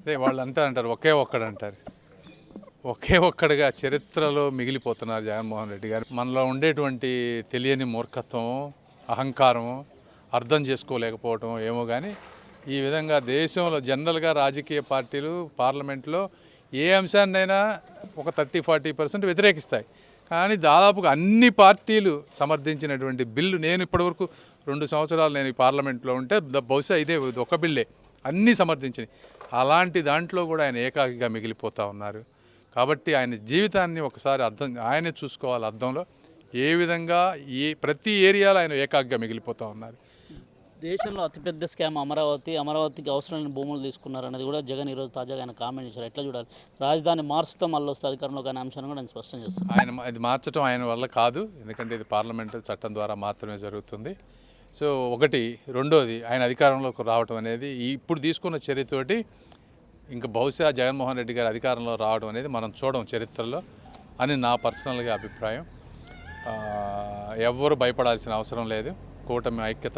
అదే వాళ్ళు అంటారు ఒకే ఒక్కడంటారు. ఒకే ఒక్కడిగా చరిత్రలో మిగిలిపోతున్నారు జగన్మోహన్ రెడ్డి గారు. మనలో ఉండేటువంటి తెలియని మూర్ఖత్వం, అహంకారం, అర్థం చేసుకోలేకపోవటం ఏమో కానీ ఈ విధంగా దేశంలో జనరల్గా రాజకీయ పార్టీలు పార్లమెంట్లో ఏ అంశాన్నైనా ఒక 30-40% వ్యతిరేకిస్తాయి. కానీ దాదాపుగా అన్ని పార్టీలు సమర్థించినటువంటి బిల్లు నేను ఇప్పటివరకు 2 సంవత్సరాలు నేను ఈ పార్లమెంట్లో ఉంటే బహుశా ఇదే ఒక బిల్లే అన్నీ సమర్థించినాయి. అలాంటి దాంట్లో కూడా ఆయన ఏకాకిగా మిగిలిపోతూ ఉన్నారు. కాబట్టి ఆయన జీవితాన్ని ఒకసారి ఆయనే చూసుకోవాలి అర్థంలో. ఏ విధంగా ప్రతి ఏరియాలో ఆయన ఏకాకిగా మిగిలిపోతూ ఉన్నారు. దేశంలో అతిపెద్ద స్కామ్ అమరావతికి అవసరమైన భూములు తీసుకున్నారు అనేది కూడా జగన్ ఈరోజు తాజాగా ఆయన కామెంట్ చేశారు. ఎట్లా చూడాలి? రాజధాని మార్చుతో మళ్ళీ వస్తే అధికారంలో కానీ అంశాన్ని కూడా ఆయన స్పష్టం చేస్తారు. ఇది మార్చడం ఆయన వల్ల కాదు, ఎందుకంటే ఇది పార్లమెంటు చట్టం ద్వారా మాత్రమే జరుగుతుంది. సో ఒకటి. రెండోది, ఆయన అధికారంలోకి రావడం అనేది ఇప్పుడు తీసుకున్న చర్యతోటి ఇంకా బహుశా జగన్మోహన్ రెడ్డి గారు అధికారంలో రావడం అనేది మనం చూడం చరిత్రలో అని నా పర్సనల్గా అభిప్రాయం. ఎవ్వరు భయపడాల్సిన అవసరం లేదు. కూటమి ఐక్యత